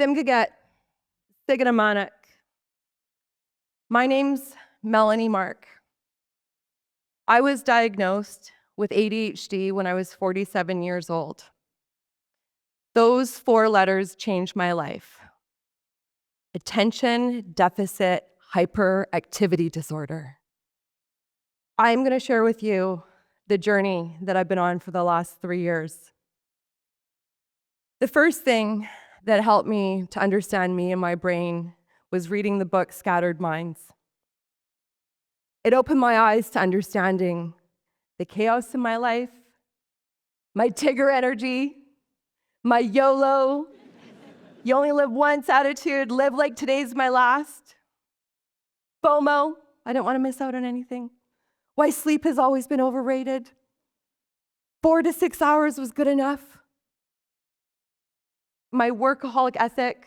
Simgaget Sigamanak. My name's Melanie Mark. I was diagnosed with ADHD when I was 47 years old. Those 4 letters changed my life. Attention Deficit Hyperactivity Disorder. I'm going to share with you the journey that I've been on for the last 3 years. The first thing that helped me to understand me and my brain was reading the book Scattered Minds. It opened my eyes to understanding the chaos in my life, my Tigger energy, my YOLO, you only live once attitude, live like today's my last, FOMO, I don't want to miss out on anything, why sleep has always been overrated, 4 to 6 hours was good enough, my workaholic ethic,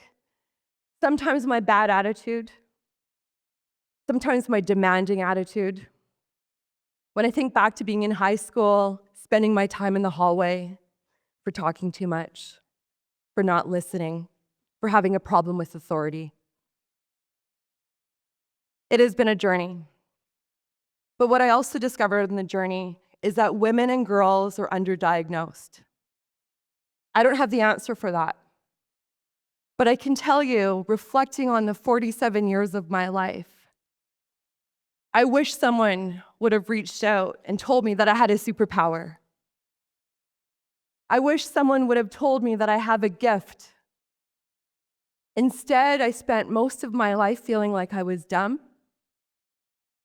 sometimes my bad attitude, sometimes my demanding attitude. When I think back to being in high school, spending my time in the hallway, for talking too much, for not listening, for having a problem with authority. It has been a journey. But what I also discovered in the journey is that women and girls are underdiagnosed. I don't have the answer for that. But I can tell you, reflecting on the 47 years of my life, I wish someone would have reached out and told me that I had a superpower. I wish someone would have told me that I have a gift. Instead, I spent most of my life feeling like I was dumb,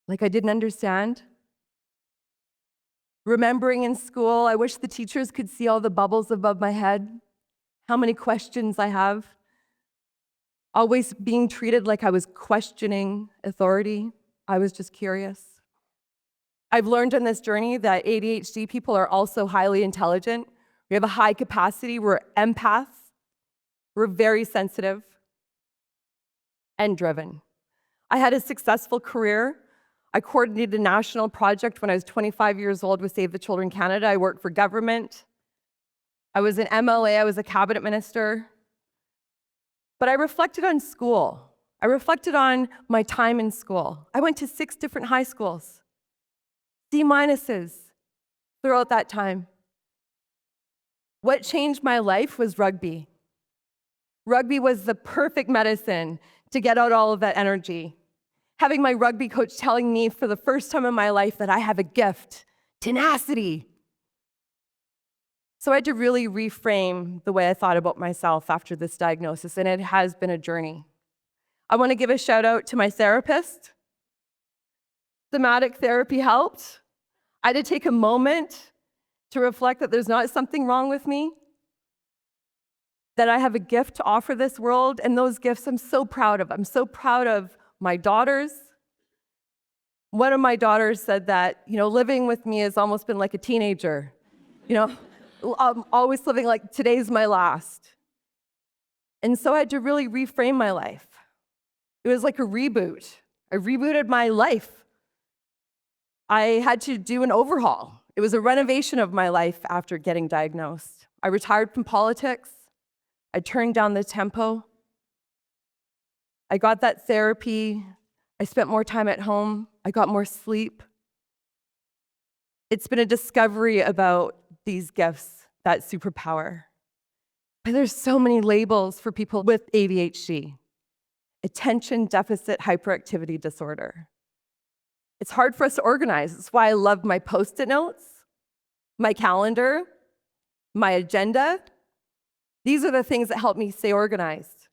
like I didn't understand. Remembering in school, I wish the teachers could see all the bubbles above my head, how many questions I have. Always being treated like I was questioning authority. I was just curious. I've learned on this journey that ADHD people are also highly intelligent. We have a high capacity, we're empaths, we're very sensitive and driven. I had a successful career. I coordinated a national project when I was 25 years old with Save the Children Canada. I worked for government. I was an MLA, I was a cabinet minister. But I reflected on school. I reflected on my time in school. I went to 6 different high schools, C- throughout that time. What changed my life was rugby. Rugby was the perfect medicine to get out all of that energy. Having my rugby coach telling me for the first time in my life that I have a gift, tenacity. So I had to really reframe the way I thought about myself after this diagnosis, and it has been a journey. I want to give a shout out to my therapist. Somatic therapy helped. I had to take a moment to reflect that there's not something wrong with me, that I have a gift to offer this world, and those gifts I'm so proud of. I'm so proud of my daughters. One of my daughters said that, living with me has almost been like a teenager. I'm always living like today's my last. And so I had to really reframe my life. It was like a reboot. I rebooted my life. I had to do an overhaul. It was a renovation of my life after getting diagnosed. I retired from politics. I turned down the tempo. I got that therapy. I spent more time at home. I got more sleep. It's been a discovery about these gifts, that superpower. But there's so many labels for people with ADHD. Attention Deficit Hyperactivity Disorder. It's hard for us to organize. That's why I love my Post-it notes, my calendar, my agenda. These are the things that help me stay organized.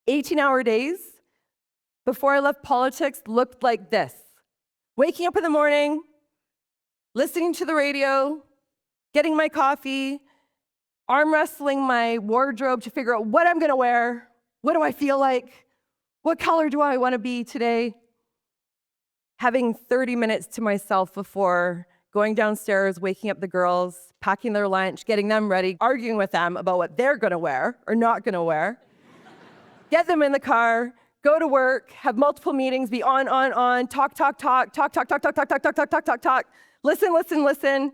18-hour days before I left politics looked like this. Waking up in the morning, listening to the radio, getting my coffee, arm wrestling my wardrobe to figure out what I'm gonna wear, what do I feel like, what color do I wanna be today, having 30 minutes to myself before going downstairs, waking up the girls, packing their lunch, getting them ready, arguing with them about what they're gonna wear or not gonna wear, get them in the car, go to work, have multiple meetings, be on, talk, listen.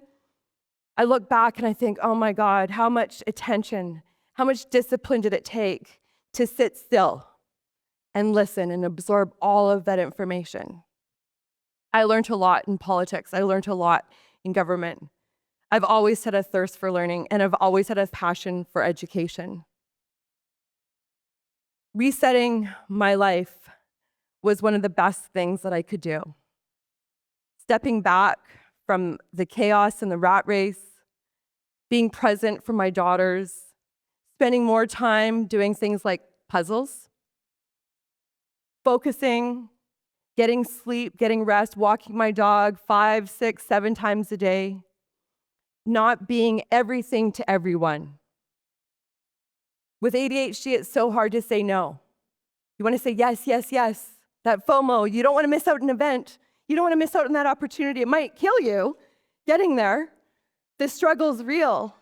I look back and I think, oh my God, how much attention, how much discipline did it take to sit still and listen and absorb all of that information. I learned a lot in politics. I learned a lot in government. I've always had a thirst for learning, and I've always had a passion for education. Resetting my life was one of the best things that I could do. Stepping back from the chaos and the rat race, being present for my daughters, spending more time doing things like puzzles, focusing, getting sleep, getting rest, walking my dog 5, 6, 7 times a day, not being everything to everyone. With ADHD, it's so hard to say no. You want to say yes, yes, yes. That FOMO, you don't want to miss out an event. You don't want to miss out on that opportunity. It might kill you getting there. The struggle's real.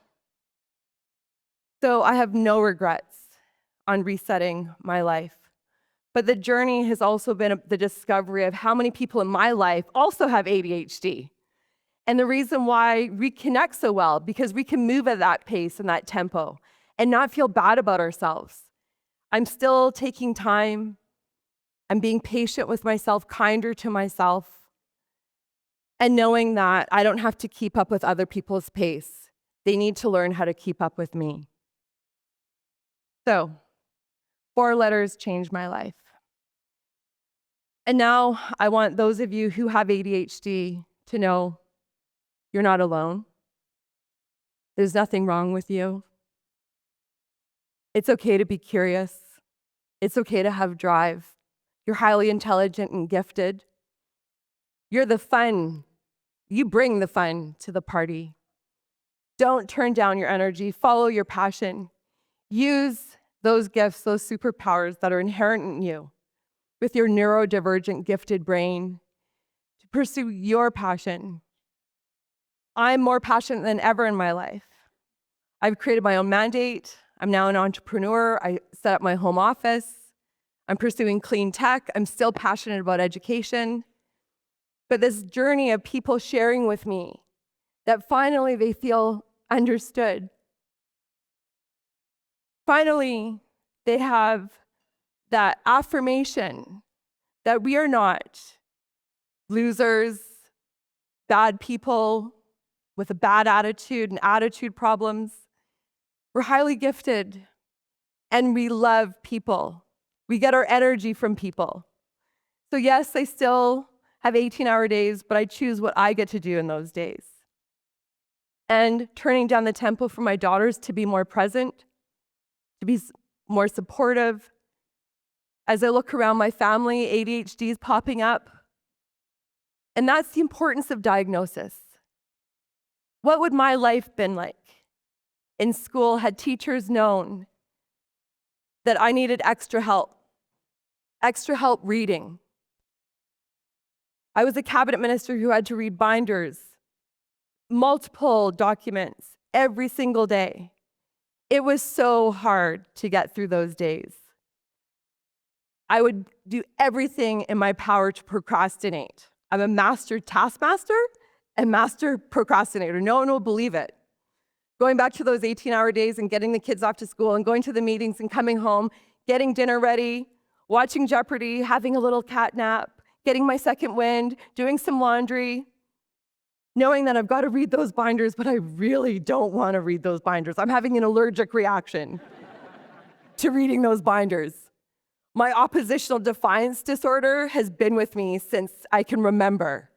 So I have no regrets on resetting my life. But the journey has also been the discovery of how many people in my life also have ADHD. And the reason why we connect so well, because we can move at that pace and that tempo and not feel bad about ourselves. I'm still taking time. I'm being patient with myself, kinder to myself, and knowing that I don't have to keep up with other people's pace. They need to learn how to keep up with me. So, 4 letters changed my life. And now I want those of you who have ADHD to know you're not alone. There's nothing wrong with you. It's okay to be curious. It's okay to have drive. You're highly intelligent and gifted. You're the fun. You bring the fun to the party. Don't turn down your energy. Follow your passion. Use those gifts, those superpowers that are inherent in you with your neurodivergent gifted brain to pursue your passion. I'm more passionate than ever in my life. I've created my own mandate. I'm now an entrepreneur. I set up my home office. I'm pursuing clean tech. I'm still passionate about education. But this journey of people sharing with me that finally they feel understood. Finally, they have that affirmation that we are not losers, bad people with a bad attitude and attitude problems. We're highly gifted and we love people. We get our energy from people. So yes, I still have 18-hour days, but I choose what I get to do in those days. And turning down the tempo for my daughters to be more present, to be more supportive. As I look around my family, ADHD is popping up. And that's the importance of diagnosis. What would my life been like in school had teachers known that I needed extra help reading? I was a cabinet minister who had to read binders, multiple documents every single day. It was so hard to get through those days. I would do everything in my power to procrastinate. I'm a master taskmaster and master procrastinator. No one will believe it. Going back to those 18-hour days and getting the kids off to school and going to the meetings and coming home, getting dinner ready, watching Jeopardy, having a little cat nap, getting my second wind, doing some laundry, knowing that I've got to read those binders, but I really don't want to read those binders. I'm having an allergic reaction to reading those binders. My oppositional defiance disorder has been with me since I can remember.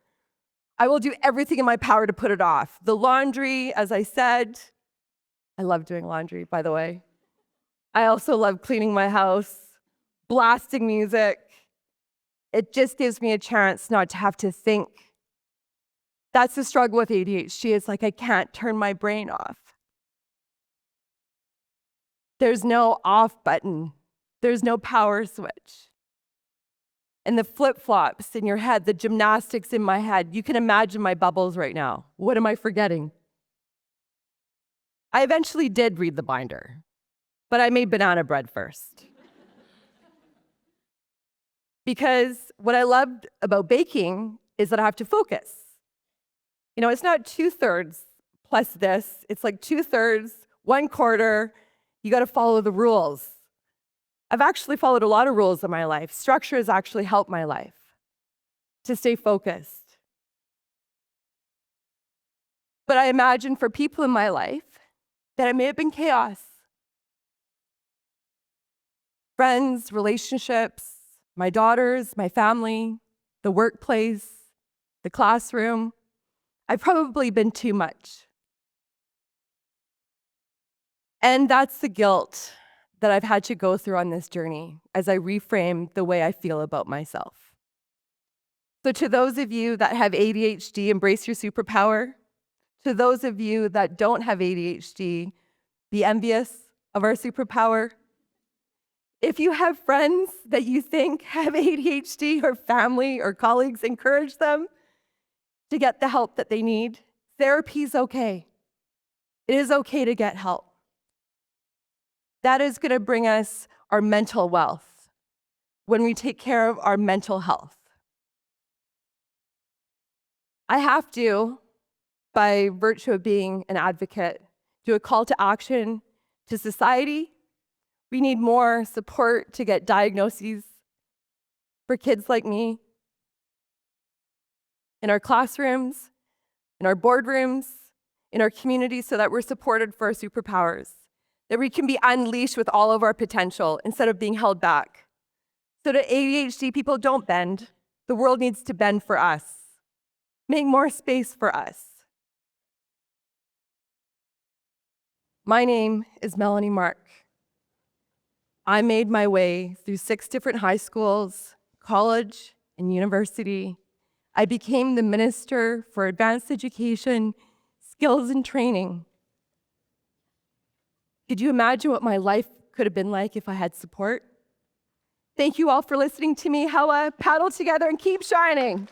I will do everything in my power to put it off. The laundry, as I said, I love doing laundry, by the way. I also love cleaning my house, blasting music. It just gives me a chance not to have to think. That's the struggle with ADHD. It's like I can't turn my brain off. There's no off button. There's no power switch. And the flip-flops in your head, the gymnastics in my head, you can imagine my bubbles right now. What am I forgetting? I eventually did read the binder, but I made banana bread first. Because what I loved about baking is that I have to focus. You know, it's not 2/3 plus this. It's like 2/3, 1/4. You got to follow the rules. I've actually followed a lot of rules in my life. Structure has actually helped my life to stay focused. But I imagine for people in my life that it may have been chaos. Friends, relationships, my daughters, my family, the workplace, the classroom. I've probably been too much. And that's the guilt that I've had to go through on this journey as I reframe the way I feel about myself. So to those of you that have ADHD, embrace your superpower. To those of you that don't have ADHD, be envious of our superpower. If you have friends that you think have ADHD or family or colleagues, encourage them to get the help that they need. Therapy is okay. It is okay to get help. That is going to bring us our mental wealth when we take care of our mental health. I have to, by virtue of being an advocate, do a call to action to society. We need more support to get diagnoses for kids like me in our classrooms, in our boardrooms, in our communities, so that we're supported for our superpowers, that we can be unleashed with all of our potential instead of being held back. So to ADHD people, don't bend. The world needs to bend for us. Make more space for us. My name is Melanie Mark. I made my way through 6 different high schools, college, and university. I became the Minister for Advanced Education, Skills, and Training. Could you imagine what my life could have been like if I had support? Thank you all for listening to me. Paddle together and keep shining.